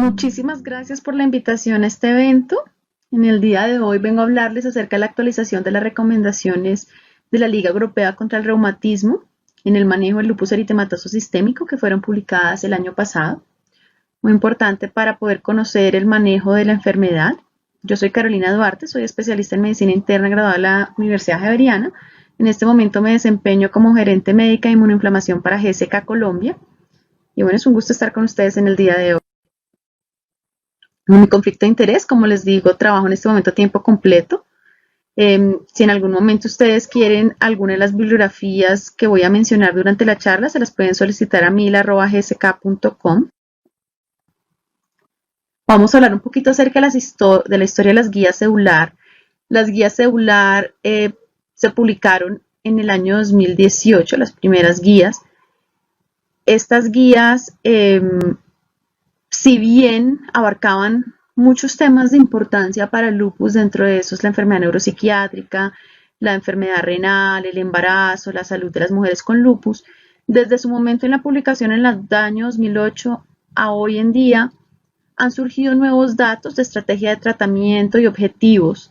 Muchísimas gracias por la invitación a este evento. En el día de hoy vengo a hablarles acerca de la actualización de las recomendaciones de la Liga Europea contra el Reumatismo en el manejo del lupus eritematoso sistémico que fueron publicadas el año pasado. Muy importante para poder conocer el manejo de la enfermedad. Yo soy Carolina Duarte, soy especialista en medicina interna graduada de la Universidad Javeriana. En este momento me desempeño como gerente médica de inmunoinflamación para GSK Colombia. Y bueno, es un gusto estar con ustedes en el día de hoy. Mi conflicto de interés, como les digo, trabajo en este momento a tiempo completo. Si en algún momento ustedes quieren alguna de las bibliografías que voy a mencionar durante la charla, se las pueden solicitar a mil@gsk.com. Vamos a hablar un poquito acerca de la historia de las guías celular. Las guías celular se publicaron en el año 2018, las primeras guías. Estas guías, si bien abarcaban muchos temas de importancia para el lupus, dentro de esos la enfermedad neuropsiquiátrica, la enfermedad renal, el embarazo, la salud de las mujeres con lupus, desde su momento en la publicación en el año 2008 a hoy en día, han surgido nuevos datos de estrategia de tratamiento y objetivos,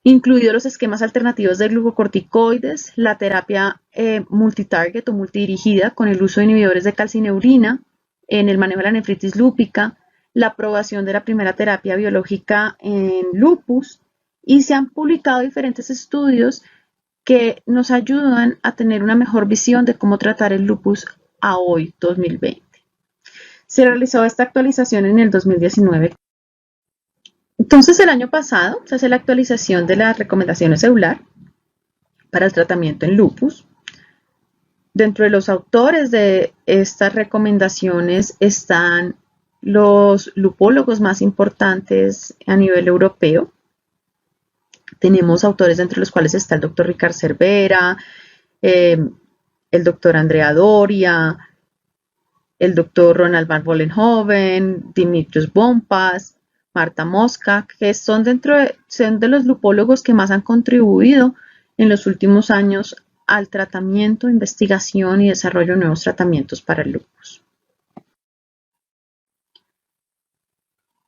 incluidos los esquemas alternativos de glucocorticoides, la terapia multitarget o multidirigida con el uso de inhibidores de calcineurina, en el manejo de la nefritis lúpica, la aprobación de la primera terapia biológica en lupus, y se han publicado diferentes estudios que nos ayudan a tener una mejor visión de cómo tratar el lupus a hoy, 2020. Se realizó esta actualización en el 2019. Entonces, el año pasado se hace la actualización de las recomendaciones celular para el tratamiento en lupus. Dentro de los autores de estas recomendaciones están los lupólogos más importantes a nivel europeo. Tenemos autores entre los cuales está el doctor Ricard Cervera, el doctor Andrea Doria, el doctor Ronald van Vollenhoven, Dimitrios Bompas, Marta Mosca, que son de los lupólogos que más han contribuido en los últimos años al tratamiento, investigación y desarrollo de nuevos tratamientos para el lupus.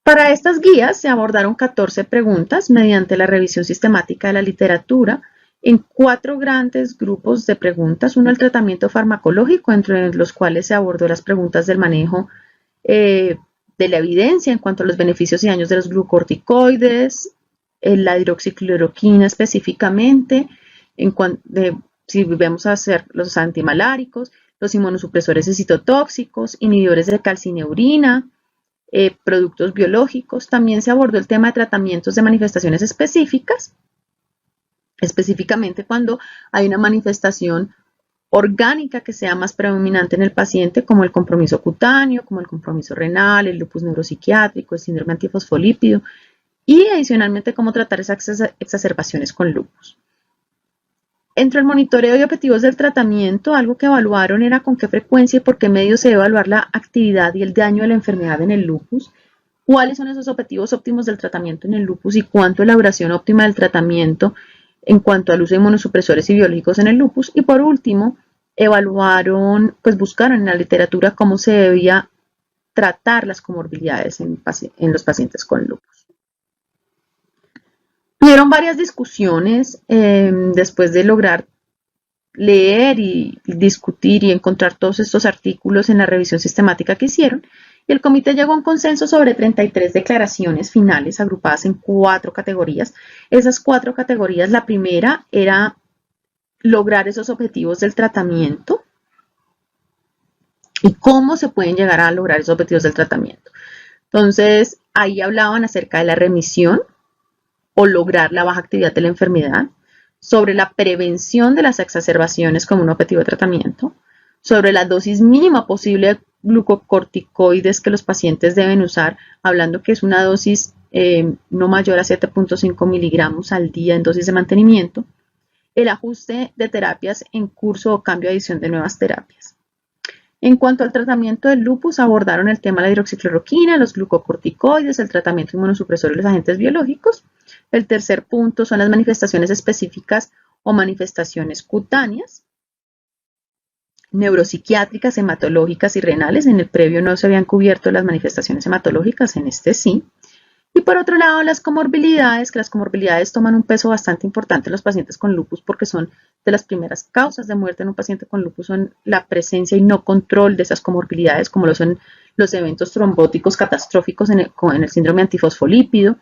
Para estas guías se abordaron 14 preguntas mediante la revisión sistemática de la literatura en 4 grandes grupos de preguntas. Uno, el tratamiento farmacológico, entre los cuales se abordó las preguntas del manejo de la evidencia en cuanto a los beneficios y daños de los glucocorticoides, la hidroxicloroquina específicamente, si vamos a hacer los antimaláricos, los inmunosupresores citotóxicos, inhibidores de calcineurina, productos biológicos. También se abordó el tema de tratamientos de manifestaciones específicas, específicamente cuando hay una manifestación orgánica que sea más predominante en el paciente, como el compromiso cutáneo, como el compromiso renal, el lupus neuropsiquiátrico, el síndrome antifosfolípido, y adicionalmente cómo tratar esas exacerbaciones con lupus. Entre el monitoreo y objetivos del tratamiento, algo que evaluaron era con qué frecuencia y por qué medios se debe evaluar la actividad y el daño de la enfermedad en el lupus, cuáles son esos objetivos óptimos del tratamiento en el lupus y cuánto es la duración óptima del tratamiento en cuanto al uso de inmunosupresores y biológicos en el lupus. Y por último, buscaron en la literatura cómo se debía tratar las comorbilidades en los pacientes con lupus. Tuvieron varias discusiones después de lograr leer y discutir y encontrar todos estos artículos en la revisión sistemática que hicieron, y el comité llegó a un consenso sobre 33 declaraciones finales agrupadas en 4 categorías. Esas 4 categorías, la primera era lograr esos objetivos del tratamiento y cómo se pueden llegar a lograr esos objetivos del tratamiento. Entonces, ahí hablaban acerca de la remisión o lograr la baja actividad de la enfermedad, sobre la prevención de las exacerbaciones como un objetivo de tratamiento, sobre la dosis mínima posible de glucocorticoides que los pacientes deben usar, hablando que es una dosis no mayor a 7.5 miligramos al día en dosis de mantenimiento, el ajuste de terapias en curso o cambio de adición de nuevas terapias. En cuanto al tratamiento del lupus, abordaron el tema de la hidroxicloroquina, los glucocorticoides, el tratamiento inmunosupresor y los agentes biológicos. El tercer punto son las manifestaciones específicas o manifestaciones cutáneas. neuropsiquiátricas, hematológicas y renales. En el previo no se habían cubierto las manifestaciones hematológicas, en este sí. Y por otro lado, las comorbilidades, que las comorbilidades toman un peso bastante importante en los pacientes con lupus porque son de las primeras causas de muerte en un paciente con lupus, son la presencia y no control de esas comorbilidades, como lo son los eventos trombóticos catastróficos en el síndrome antifosfolípido,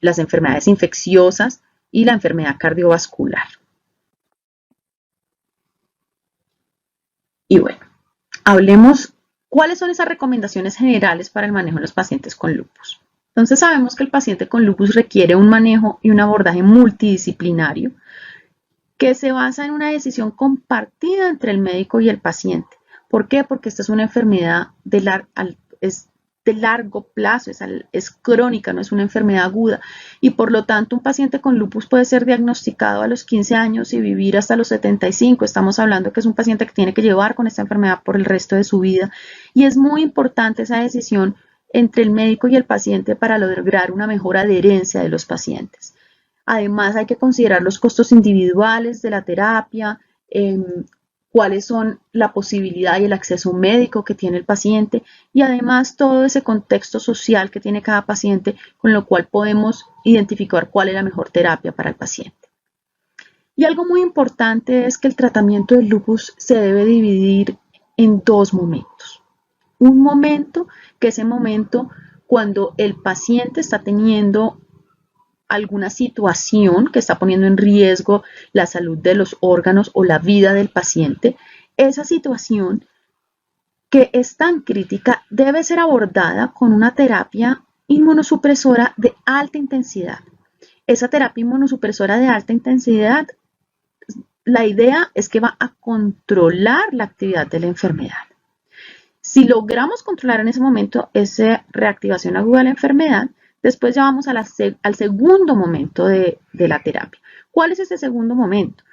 las enfermedades infecciosas y la enfermedad cardiovascular. Y bueno, hablemos cuáles son esas recomendaciones generales para el manejo de los pacientes con lupus. Entonces sabemos que el paciente con lupus requiere un manejo y un abordaje multidisciplinario que se basa en una decisión compartida entre el médico y el paciente. ¿Por qué? Porque esta es una enfermedad de largo plazo, es crónica, no es una enfermedad aguda, y por lo tanto un paciente con lupus puede ser diagnosticado a los 15 años y vivir hasta los 75. Estamos hablando que es un paciente que tiene que llevar con esta enfermedad por el resto de su vida, y es muy importante esa decisión entre el médico y el paciente para lograr una mejor adherencia de los pacientes. Además, hay que considerar los costos individuales de la terapia, cuáles son la posibilidad y el acceso médico que tiene el paciente, y además todo ese contexto social que tiene cada paciente, con lo cual podemos identificar cuál es la mejor terapia para el paciente. Y algo muy importante es que el tratamiento del lupus se debe dividir en dos momentos. Un momento, que es el momento cuando el paciente está teniendo alguna situación que está poniendo en riesgo la salud de los órganos o la vida del paciente. Esa situación que es tan crítica debe ser abordada con una terapia inmunosupresora de alta intensidad. Esa terapia inmunosupresora de alta intensidad, la idea es que va a controlar la actividad de la enfermedad. Si logramos controlar en ese momento esa reactivación aguda de la enfermedad, después ya vamos al segundo momento de la terapia. ¿Cuál es ese segundo momento?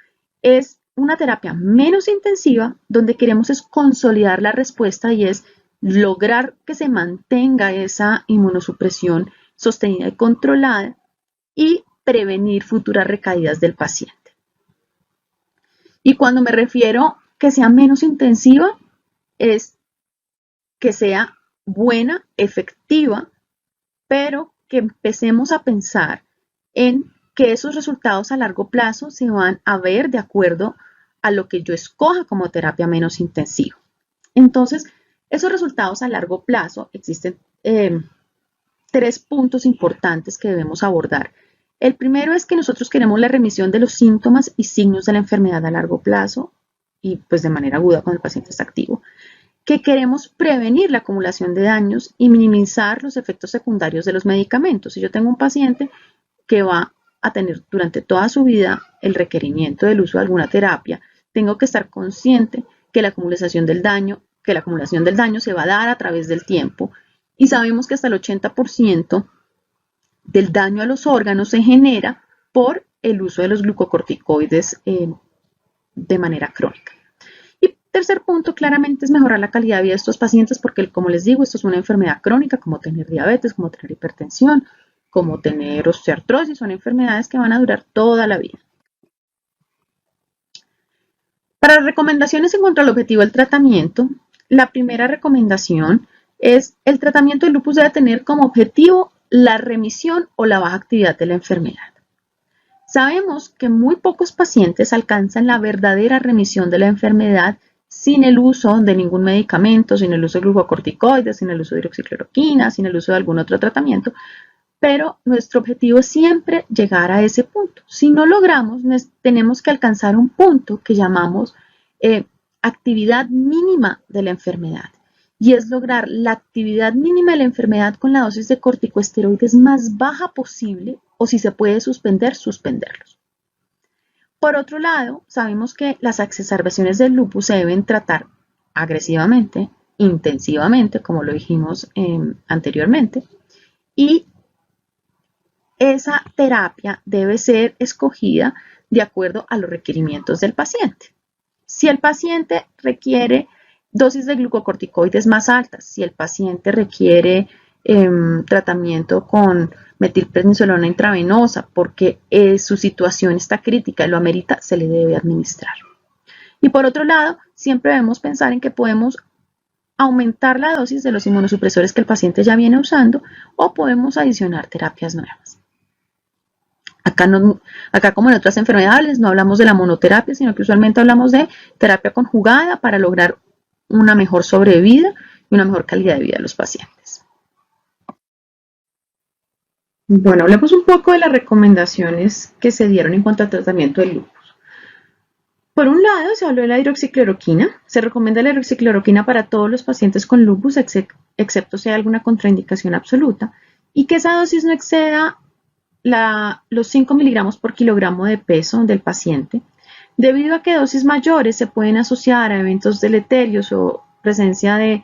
Es una terapia menos intensiva donde queremos es consolidar la respuesta y es lograr que se mantenga esa inmunosupresión sostenida y controlada y prevenir futuras recaídas del paciente. Y cuando me refiero que sea menos intensiva, es que sea buena, efectiva, pero que empecemos a pensar en que esos resultados a largo plazo se van a ver de acuerdo a lo que yo escoja como terapia menos intensiva. Entonces, esos resultados a largo plazo, existen 3 puntos importantes que debemos abordar. El primero es que nosotros queremos la remisión de los síntomas y signos de la enfermedad a largo plazo y pues de manera aguda cuando el paciente está activo, que queremos prevenir la acumulación de daños y minimizar los efectos secundarios de los medicamentos. Si yo tengo un paciente que va a tener durante toda su vida el requerimiento del uso de alguna terapia, tengo que estar consciente que la acumulación del daño se va a dar a través del tiempo, y sabemos que hasta el 80% del daño a los órganos se genera por el uso de los glucocorticoides de manera crónica. Tercer punto, claramente, es mejorar la calidad de vida de estos pacientes porque, como les digo, esto es una enfermedad crónica, como tener diabetes, como tener hipertensión, como tener osteoartrosis, son enfermedades que van a durar toda la vida. Para las recomendaciones en cuanto al objetivo del tratamiento, la primera recomendación es el tratamiento del lupus debe tener como objetivo la remisión o la baja actividad de la enfermedad. Sabemos que muy pocos pacientes alcanzan la verdadera remisión de la enfermedad sin el uso de ningún medicamento, sin el uso de glucocorticoides, sin el uso de hidroxicloroquina, sin el uso de algún otro tratamiento, pero nuestro objetivo es siempre llegar a ese punto. Si no logramos, tenemos que alcanzar un punto que llamamos actividad mínima de la enfermedad, y es lograr la actividad mínima de la enfermedad con la dosis de corticosteroides más baja posible, o si se puede suspender, suspenderlos. Por otro lado, sabemos que las exacerbaciones del lupus se deben tratar agresivamente, intensivamente, como lo dijimos anteriormente, y esa terapia debe ser escogida de acuerdo a los requerimientos del paciente. Si el paciente requiere dosis de glucocorticoides más altas, si el paciente requiere tratamiento con metilprednisolona intravenosa porque su situación está crítica y lo amerita, se le debe administrar. Y por otro lado, siempre debemos pensar en que podemos aumentar la dosis de los inmunosupresores que el paciente ya viene usando o podemos adicionar terapias nuevas. Acá como en otras enfermedades no hablamos de la monoterapia, sino que usualmente hablamos de terapia conjugada para lograr una mejor sobrevida y una mejor calidad de vida de los pacientes. Bueno, hablemos un poco de las recomendaciones que se dieron en cuanto al tratamiento del lupus. Por un lado, se habló de la hidroxicloroquina. Se recomienda la hidroxicloroquina para todos los pacientes con lupus, excepto si hay alguna contraindicación absoluta, y que esa dosis no exceda los 5 miligramos por kilogramo de peso del paciente, debido a que dosis mayores se pueden asociar a eventos deleterios o presencia de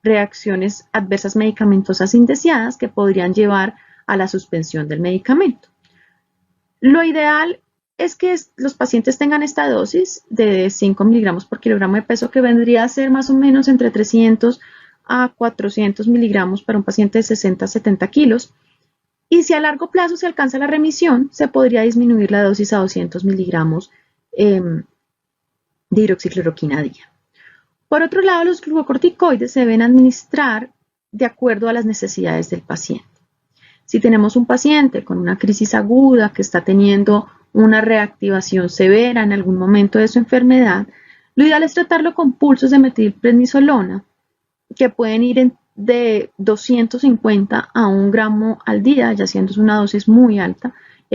reacciones adversas medicamentosas indeseadas que podrían llevar a la suspensión del medicamento. Lo ideal es que los pacientes tengan esta dosis de 5 miligramos por kilogramo de peso, que vendría a ser más o menos entre 300 a 400 miligramos para un paciente de 60 a 70 kilos. Y si a largo plazo se alcanza la remisión, se podría disminuir la dosis a 200 miligramos de hidroxicloroquina a día. Por otro lado, los glucocorticoides se deben administrar de acuerdo a las necesidades del paciente. Si tenemos un paciente con una crisis aguda que está teniendo una reactivación severa en algún momento de su enfermedad, lo ideal es tratarlo con pulsos de metilprednisolona que pueden ir de 250 a 1 gramo al día, ya siendo una dosis muy alta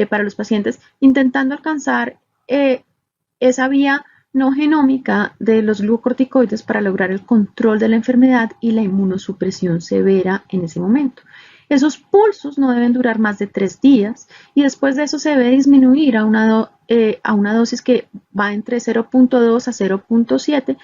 para los pacientes, intentando alcanzar esa vía no genómica de los glucocorticoides para lograr el control de la enfermedad y la inmunosupresión severa en ese momento. Esos pulsos no deben durar más de 3 días y después de eso se debe disminuir a una dosis que va entre 0.2 a 0.7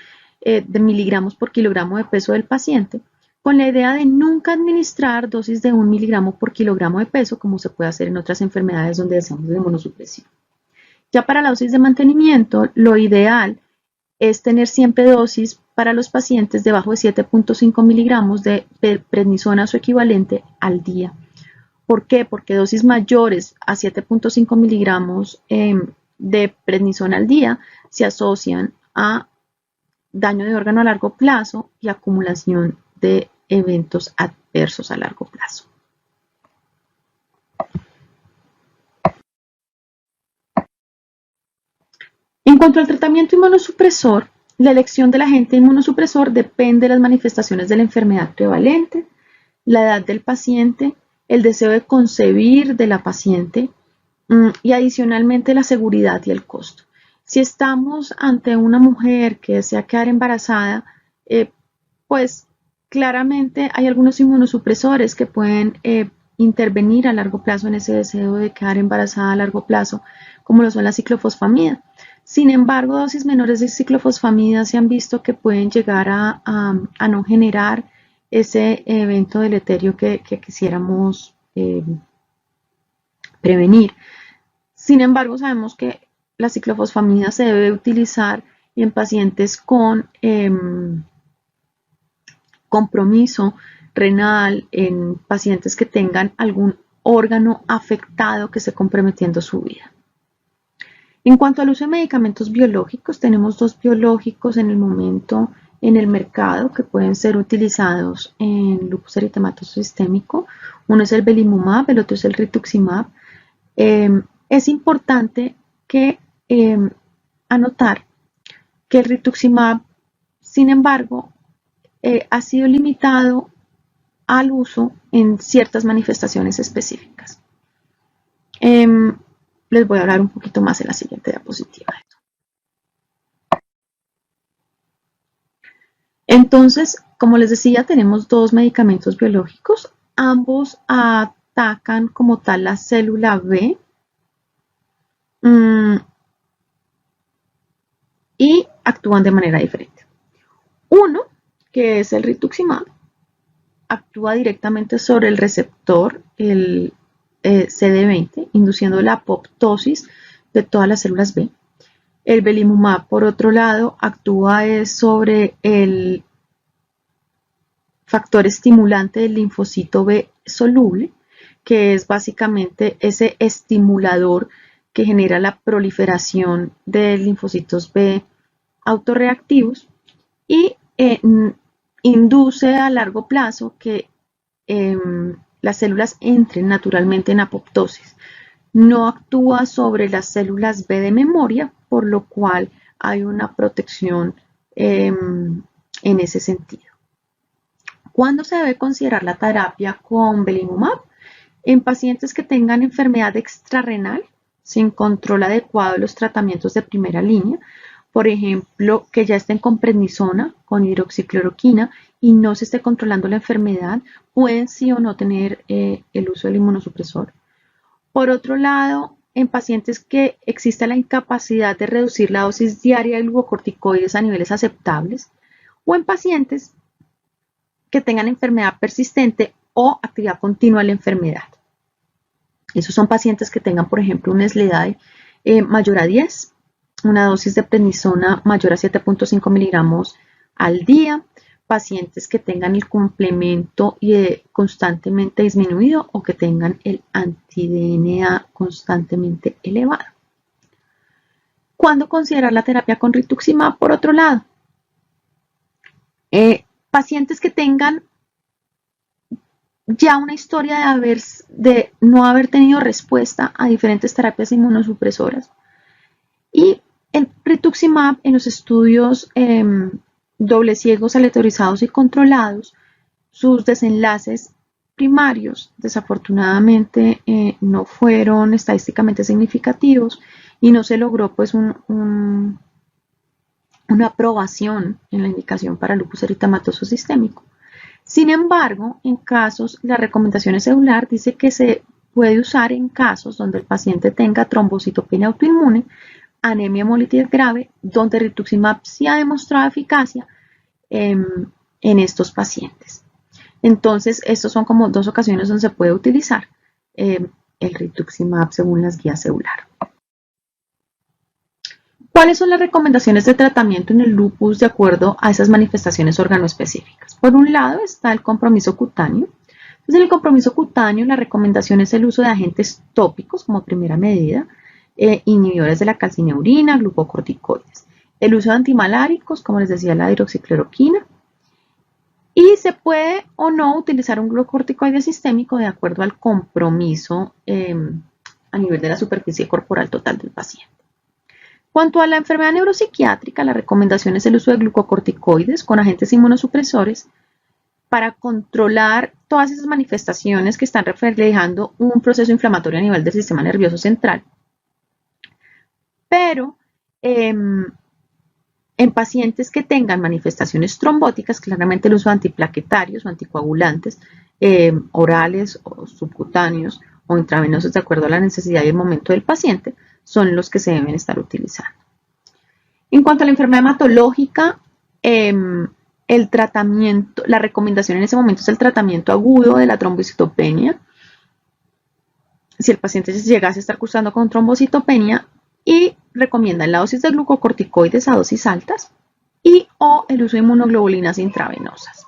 de miligramos por kilogramo de peso del paciente, con la idea de nunca administrar dosis de 1 miligramo por kilogramo de peso, como se puede hacer en otras enfermedades donde deseamos de inmunosupresión. Ya para la dosis de mantenimiento, lo ideal es tener siempre dosis para los pacientes debajo de 7.5 miligramos de prednisona o su equivalente al día. ¿Por qué? Porque dosis mayores a 7.5 miligramos de prednisona al día se asocian a daño de órgano a largo plazo y acumulación de eventos adversos a largo plazo. En cuanto al tratamiento inmunosupresor, la elección del agente inmunosupresor depende de las manifestaciones de la enfermedad prevalente, la edad del paciente, el deseo de concebir de la paciente y adicionalmente la seguridad y el costo. Si estamos ante una mujer que desea quedar embarazada, pues claramente hay algunos inmunosupresores que pueden intervenir a largo plazo en ese deseo de quedar embarazada a largo plazo, como lo son la ciclofosfamida. Sin embargo, dosis menores de ciclofosfamida se han visto que pueden llegar a no generar ese evento deleterio que quisiéramos prevenir. Sin embargo, sabemos que la ciclofosfamida se debe utilizar en pacientes con compromiso renal, en pacientes que tengan algún órgano afectado que esté comprometiendo su vida. En cuanto al uso de medicamentos biológicos, tenemos 2 biológicos en el momento en el mercado que pueden ser utilizados en lupus eritematoso sistémico. Uno es el belimumab, el otro es el rituximab. Es importante que anotar que el rituximab, sin embargo, ha sido limitado al uso en ciertas manifestaciones específicas. Les voy a hablar un poquito más en la siguiente diapositiva. Entonces, como les decía, tenemos 2 medicamentos biológicos. Ambos atacan como tal la célula B y actúan de manera diferente. Uno, que es el rituximab, actúa directamente sobre el receptor, el CD20, induciendo la apoptosis de todas las células B. El belimumab, por otro lado, actúa sobre el factor estimulante del linfocito B soluble, que es básicamente ese estimulador que genera la proliferación de linfocitos B autorreactivos y induce a largo plazo que las células entren naturalmente en apoptosis. No actúa sobre las células B de memoria, por lo cual hay una protección en ese sentido. ¿Cuándo se debe considerar la terapia con belimumab? En pacientes que tengan enfermedad extrarrenal sin control adecuado de los tratamientos de primera línea, por ejemplo, que ya estén con prednisona, con hidroxicloroquina y no se esté controlando la enfermedad, pueden sí o no tener el uso del inmunosupresor. Por otro lado, en pacientes que exista la incapacidad de reducir la dosis diaria de glucocorticoides a niveles aceptables, o en pacientes que tengan enfermedad persistente o actividad continua de la enfermedad. Esos son pacientes que tengan, por ejemplo, un SLEDAI mayor a 10, una dosis de prednisona mayor a 7.5 miligramos al día, pacientes que tengan el complemento constantemente disminuido o que tengan el anti-DNA constantemente elevado. ¿Cuándo considerar la terapia con rituximab? Por otro lado, pacientes que tengan ya una historia de no haber tenido respuesta a diferentes terapias inmunosupresoras. Y el rituximab en los estudios doble ciegos, aleatorizados y controlados, sus desenlaces primarios desafortunadamente no fueron estadísticamente significativos y no se logró pues una aprobación en la indicación para lupus eritematoso sistémico. Sin embargo, en casos, la recomendación celular dice que se puede usar en casos donde el paciente tenga trombocitopenia autoinmune, anemia hemolítica grave, donde rituximab sí ha demostrado eficacia en estos pacientes. Entonces, estos son como dos ocasiones donde se puede utilizar el rituximab según las guías celular. ¿Cuáles son las recomendaciones de tratamiento en el lupus de acuerdo a esas manifestaciones organoespecíficas? Por un lado está el compromiso cutáneo. Entonces, en el compromiso cutáneo, la recomendación es el uso de agentes tópicos como primera medida, inhibidores de la calcineurina, glucocorticoides. El uso de antimaláricos, como les decía, la hidroxicloroquina. Y se puede o no utilizar un glucocorticoide sistémico de acuerdo al compromiso a nivel de la superficie corporal total del paciente. Cuanto a la enfermedad neuropsiquiátrica, la recomendación es el uso de glucocorticoides con agentes inmunosupresores para controlar todas esas manifestaciones que están reflejando un proceso inflamatorio a nivel del sistema nervioso central. Pero en pacientes que tengan manifestaciones trombóticas, claramente el uso de antiplaquetarios o anticoagulantes orales o subcutáneos o intravenosos de acuerdo a la necesidad y el momento del paciente, son los que se deben estar utilizando. En cuanto a la enfermedad hematológica, el tratamiento, la recomendación en ese momento es el tratamiento agudo de la trombocitopenia. Si el paciente llegase a estar cursando con trombocitopenia, y recomiendan la dosis de glucocorticoides a dosis altas y o el uso de inmunoglobulinas intravenosas.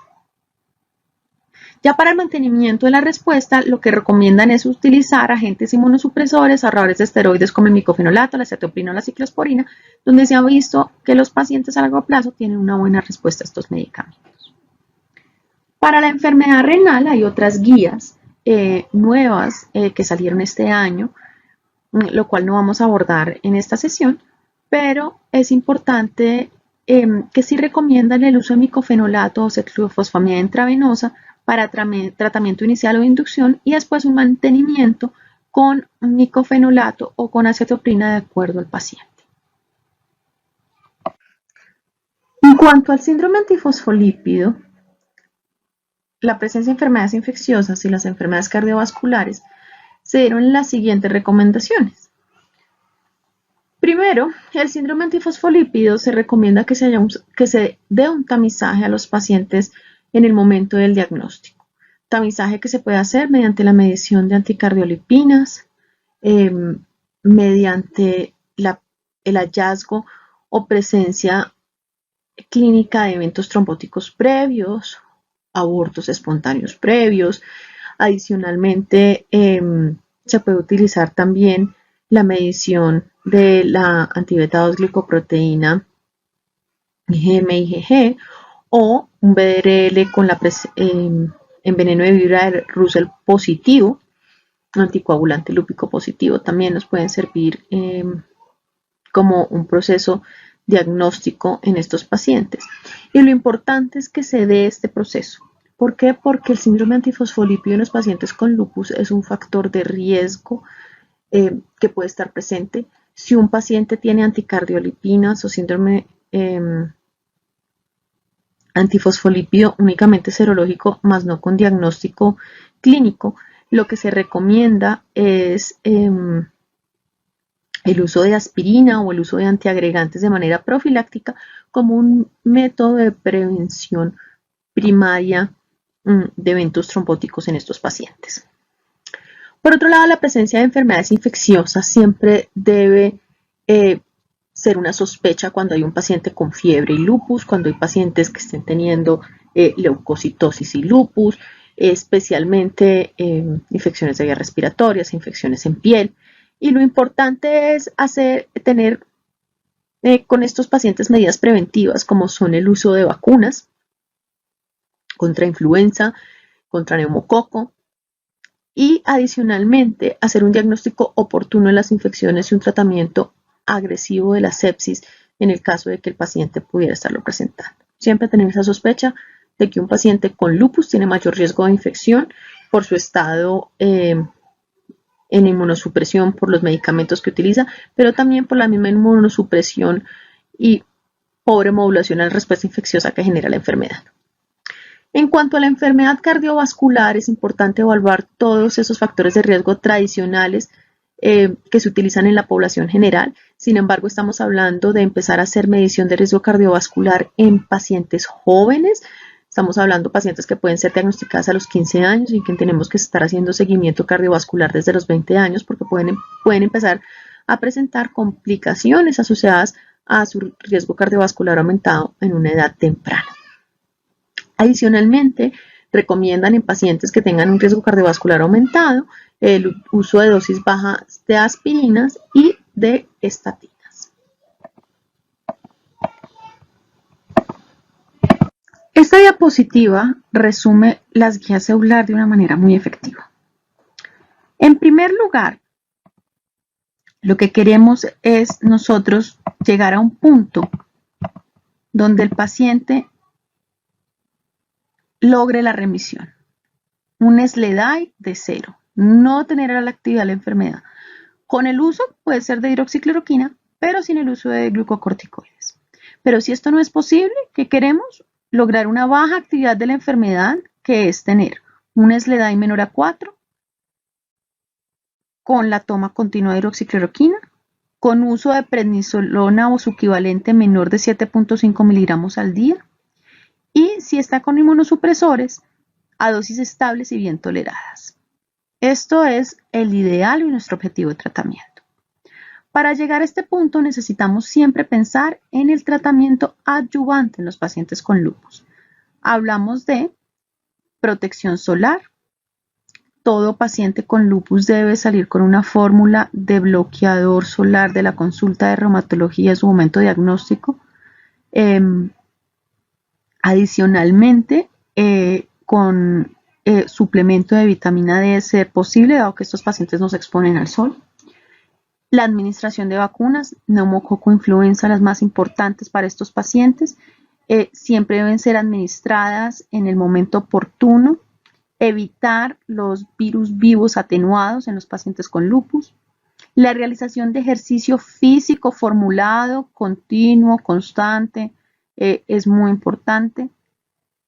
Ya para el mantenimiento de la respuesta, lo que recomiendan es utilizar agentes inmunosupresores, ahorradores de esteroides como el micofenolato, la cetoprina o la ciclosporina, donde se ha visto que los pacientes a largo plazo tienen una buena respuesta a estos medicamentos. Para la enfermedad renal hay otras guías nuevas que salieron este año, lo cual no vamos a abordar en esta sesión, pero es importante que sí recomiendan el uso de micofenolato o ciclofosfamida intravenosa para tratamiento inicial o inducción y después un mantenimiento con micofenolato o con acetoprina de acuerdo al paciente. En cuanto al síndrome antifosfolípido, la presencia de enfermedades infecciosas y las enfermedades cardiovasculares se dieron las siguientes recomendaciones. Primero, el síndrome antifosfolípido se recomienda que se dé un tamizaje a los pacientes en el momento del diagnóstico. Tamizaje que se puede hacer mediante la medición de anticardiolipinas, mediante el hallazgo o presencia clínica de eventos trombóticos previos, abortos espontáneos previos. Adicionalmente, se puede utilizar también la medición de la anti-beta 2 glicoproteína IgM-IgG, o un VDRL con en veneno de víbora de Russell positivo, anticoagulante lúpico positivo, también nos pueden servir como un proceso diagnóstico en estos pacientes. Y lo importante es que se dé este proceso. ¿Por qué? Porque el síndrome antifosfolípido en los pacientes con lupus es un factor de riesgo que puede estar presente. Si un paciente tiene anticardiolipinas o síndrome antifosfolípido únicamente serológico, más no con diagnóstico clínico, lo que se recomienda es el uso de aspirina o el uso de antiagregantes de manera profiláctica como un método de prevención primaria de eventos trombóticos en estos pacientes. Por otro lado, la presencia de enfermedades infecciosas siempre debe ser una sospecha cuando hay un paciente con fiebre y lupus, cuando hay pacientes que estén teniendo leucocitosis y lupus, especialmente infecciones de vías respiratorias, infecciones en piel. Y lo importante es tener con estos pacientes medidas preventivas como son el uso de vacunas contra influenza, contra neumococo, y adicionalmente hacer un diagnóstico oportuno de las infecciones y un tratamiento agresivo de la sepsis en el caso de que el paciente pudiera estarlo presentando. Siempre tener esa sospecha de que un paciente con lupus tiene mayor riesgo de infección por su estado en inmunosupresión, por los medicamentos que utiliza, pero también por la misma inmunosupresión y pobre modulación a la respuesta infecciosa que genera la enfermedad. En cuanto a la enfermedad cardiovascular, es importante evaluar todos esos factores de riesgo tradicionales que se utilizan en la población general. Sin embargo, estamos hablando de empezar a hacer medición de riesgo cardiovascular en pacientes jóvenes. Estamos hablando de pacientes que pueden ser diagnosticadas a los 15 años y que tenemos que estar haciendo seguimiento cardiovascular desde los 20 años porque pueden empezar a presentar complicaciones asociadas a su riesgo cardiovascular aumentado en una edad temprana. Adicionalmente, recomiendan en pacientes que tengan un riesgo cardiovascular aumentado el uso de dosis bajas de aspirinas y de estatinas. Esta diapositiva resume las guías EULAR de una manera muy efectiva. En primer lugar, lo que queremos es nosotros llegar a un punto donde el paciente logre la remisión. Un SLEDAI de 0. No tener la actividad de la enfermedad. Con el uso puede ser de hidroxicloroquina, pero sin el uso de glucocorticoides. Pero si esto no es posible, ¿qué queremos? Lograr una baja actividad de la enfermedad, que es tener un SLEDAI menor a 4, con la toma continua de hidroxicloroquina, con uso de prednisolona o su equivalente menor de 7.5 miligramos al día, y si está con inmunosupresores, a dosis estables y bien toleradas. Esto es el ideal y nuestro objetivo de tratamiento. Para llegar a este punto necesitamos siempre pensar en el tratamiento adyuvante en los pacientes con lupus. Hablamos de protección solar. Todo paciente con lupus debe salir con una fórmula de bloqueador solar de la consulta de reumatología en su momento diagnóstico. Adicionalmente, con suplemento de vitamina D, ser posible, dado que estos pacientes no se exponen al sol. La administración de vacunas, neumococo, influenza, las más importantes para estos pacientes, siempre deben ser administradas en el momento oportuno. Evitar los virus vivos atenuados en los pacientes con lupus. La realización de ejercicio físico formulado, continuo, constante, es muy importante.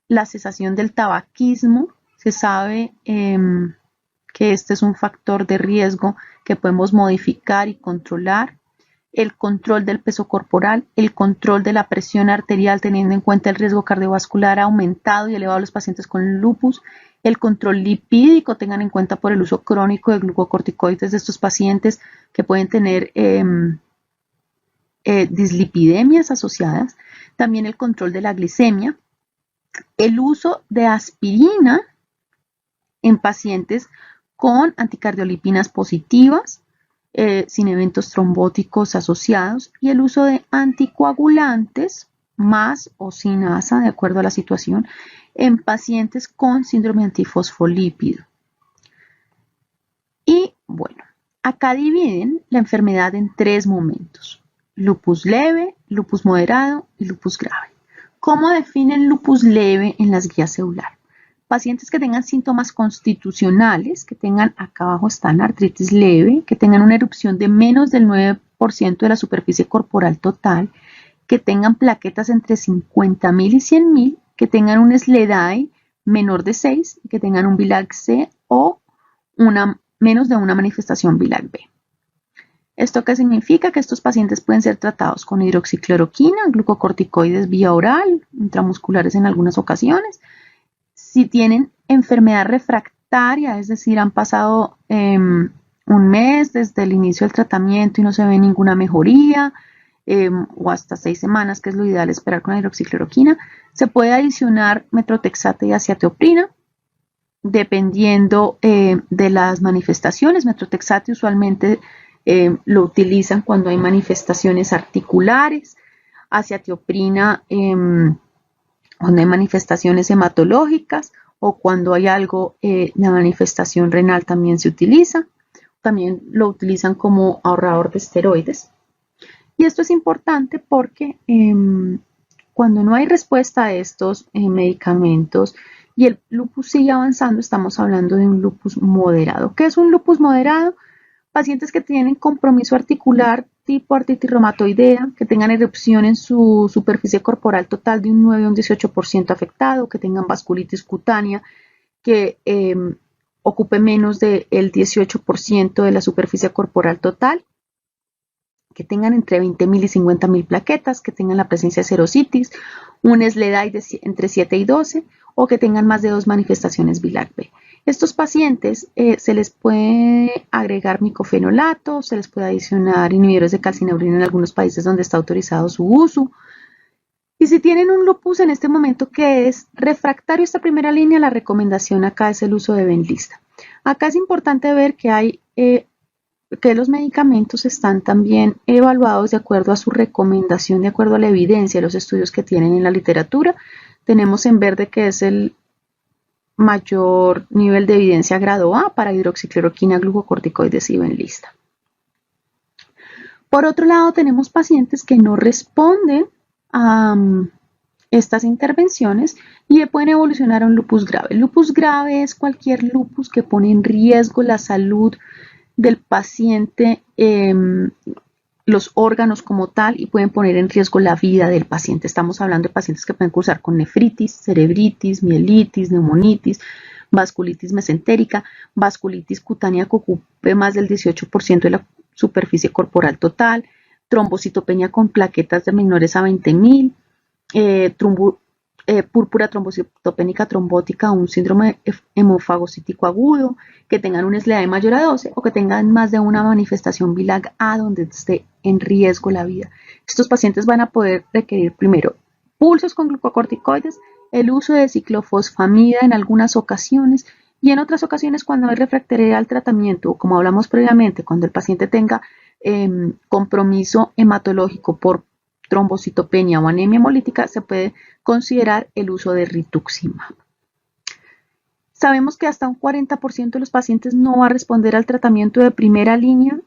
La cesación del tabaquismo. Se sabe que este es un factor de riesgo que podemos modificar y controlar. El control del peso corporal, el control de la presión arterial teniendo en cuenta el riesgo cardiovascular aumentado y elevado en los pacientes con lupus. El control lipídico, tengan en cuenta por el uso crónico de glucocorticoides de estos pacientes que pueden tener dislipidemias asociadas. También el control de la glicemia. El uso de aspirina en pacientes con anticardiolipinas positivas, sin eventos trombóticos asociados, y el uso de anticoagulantes más o sin ASA, de acuerdo a la situación, en pacientes con síndrome antifosfolípido. Y bueno, acá dividen la enfermedad en 3 momentos: lupus leve, lupus moderado y lupus grave. ¿Cómo definen lupus leve en las guías celular? Pacientes que tengan síntomas constitucionales, que tengan, acá abajo están, artritis leve, que tengan una erupción de menos del 9% de la superficie corporal total, que tengan plaquetas entre 50.000 y 100.000, que tengan un SLEDAI menor de 6 y que tengan un BILAG-C o menos de una manifestación BILAG-B. ¿Esto qué significa? Que estos pacientes pueden ser tratados con hidroxicloroquina, glucocorticoides vía oral, intramusculares en algunas ocasiones. Si tienen enfermedad refractaria, es decir, han pasado un mes desde el inicio del tratamiento y no se ve ninguna mejoría, o hasta 6 semanas, que es lo ideal esperar con la hidroxicloroquina, se puede adicionar metrotexate y aciatoprina, dependiendo de las manifestaciones. Metrotexate usualmente lo utilizan cuando hay manifestaciones articulares, aciatoprina cuando hay manifestaciones hematológicas o cuando hay algo de manifestación renal también se utiliza. También lo utilizan como ahorrador de esteroides. Y esto es importante porque cuando no hay respuesta a estos medicamentos y el lupus sigue avanzando, estamos hablando de un lupus moderado. ¿Qué es un lupus moderado? Pacientes que tienen compromiso articular tipo artritis reumatoidea, que tengan erupción en su superficie corporal total de un 9 a un 18% afectado, que tengan vasculitis cutánea, que ocupe menos del 18% de la superficie corporal total, que tengan entre 20.000 y 50.000 plaquetas, que tengan la presencia de serositis, un SLEDAI entre 7 y 12, o que tengan más de 2 manifestaciones BILAG-B. Estos pacientes se les puede agregar micofenolato, se les puede adicionar inhibidores de calcineurina en algunos países donde está autorizado su uso. Y si tienen un lupus en este momento que es refractario a esta primera línea, la recomendación acá es el uso de Benlysta. Acá es importante ver que que los medicamentos están también evaluados de acuerdo a su recomendación, de acuerdo a la evidencia, los estudios que tienen en la literatura. Tenemos en verde que es el mayor nivel de evidencia grado A para hidroxicloroquina, glucocorticoides y Benlysta. Por otro lado, tenemos pacientes que no responden a estas intervenciones y pueden evolucionar a un lupus grave. El lupus grave es cualquier lupus que pone en riesgo la salud del paciente, los órganos como tal, y pueden poner en riesgo la vida del paciente. Estamos hablando de pacientes que pueden cursar con nefritis, cerebritis, mielitis, neumonitis, vasculitis mesentérica, vasculitis cutánea que ocupe más del 18% de la superficie corporal total, trombocitopenia con plaquetas de menores a 20.000, púrpura trombocitopénica trombótica o un síndrome hemofagocítico agudo, que tengan un SLEDAI mayor a 12 o que tengan más de una manifestación BILAG-A donde esté en riesgo la vida. Estos pacientes van a poder requerir primero pulsos con glucocorticoides, el uso de ciclofosfamida en algunas ocasiones y en otras ocasiones cuando hay refractaria al tratamiento, como hablamos previamente, cuando el paciente tenga compromiso hematológico por trombocitopenia o anemia hemolítica, se puede considerar el uso de rituximab. Sabemos que hasta un 40% de los pacientes no va a responder al tratamiento de primera línea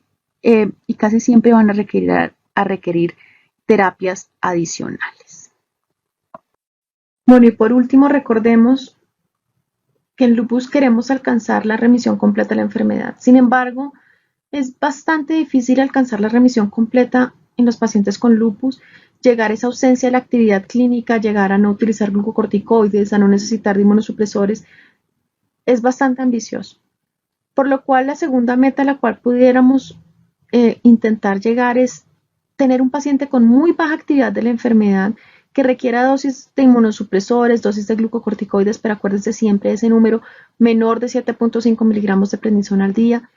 y casi siempre van a requerir terapias adicionales. Bueno, y por último, recordemos que en lupus queremos alcanzar la remisión completa de la enfermedad. Sin embargo, es bastante difícil alcanzar la remisión completa en los pacientes con lupus, llegar a esa ausencia de la actividad clínica, llegar a no utilizar glucocorticoides, a no necesitar de inmunosupresores, es bastante ambicioso. Por lo cual la segunda meta a la cual pudiéramos intentar llegar es tener un paciente con muy baja actividad de la enfermedad que requiera dosis de inmunosupresores, dosis de glucocorticoides, pero acuérdense siempre ese número menor de 7.5 miligramos de prednisona al día,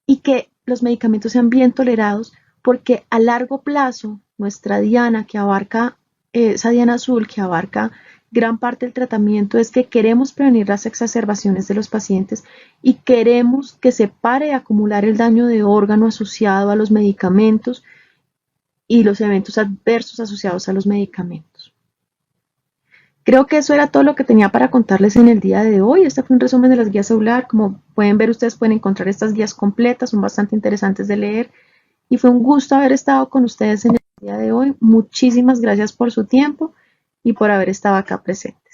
y que los medicamentos sean bien tolerados, porque a largo plazo nuestra diana que abarca, esa diana azul que abarca gran parte del tratamiento, es que queremos prevenir las exacerbaciones de los pacientes y queremos que se pare de acumular el daño de órgano asociado a los medicamentos y los eventos adversos asociados a los medicamentos. Creo que eso era todo lo que tenía para contarles en el día de hoy. Este fue un resumen de las guías celular. Como pueden ver, ustedes pueden encontrar estas guías completas, son bastante interesantes de leer. Y fue un gusto haber estado con ustedes en el día de hoy. Muchísimas gracias por su tiempo y por haber estado acá presente.